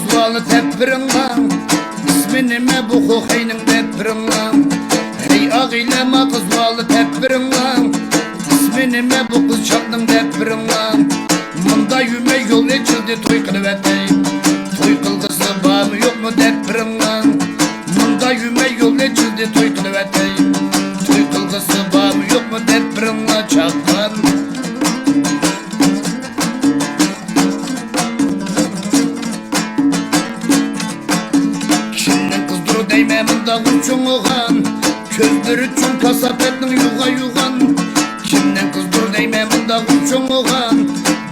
kızvalı teppirinla İsmi nime bu kokayının teppirinla Hey ağilema kızvalı teppirinla İsmi nime bu kız çaldın teppirinla Munda yüme yol içildi toy kılıveteyim Toy kılgısı var mı yok mu teppirinla Munda yüme yol içildi toy kılıveteyim Toy kılgısı var mı yok mu teppirinla çaklan Değme mında kurçun oğan Közleri çün kasap ettin yuğa yuğan Kimden kızdır değme mında kurçun oğan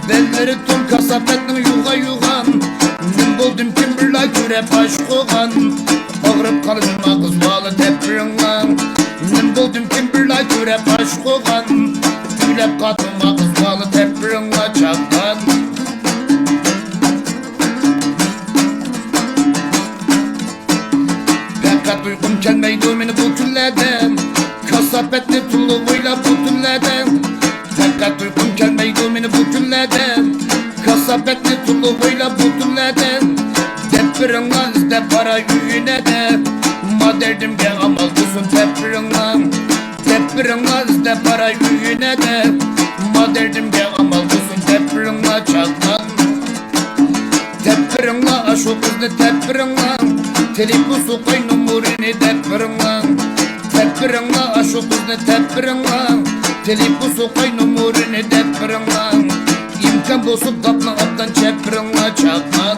Belleri tüm kasap ettin yuğa yuğan Ben buldum kim birla küre baş koğan Ağırıp kalbime kızvalı teppirinla Ben buldum kim birla küre baş koğan Gülep katıma kızvalı teppirinla çaktan Fakat uykum gelmeydi beni bu küllerde Kasap etli tulluvuyla bu küllerde Fakat uykum gelmeydi beni bu küllerde Kasap etli tulluvuyla bu küllerde Teppirinla izde para yüğüne de Ma derdim ki amal kuzun teppirinla Teppirinla izde para yüğüne de Ma derdim ki amal kuzun teppirinla çaktan Teppirinla aşu kızdı teppirinla Telip bu sokay numurini teppirinla Teppirinla aşu kızdı teppirinla Telip bu sokay numurini teppirinla İmkan bozup kapla attan çeppirinla çakman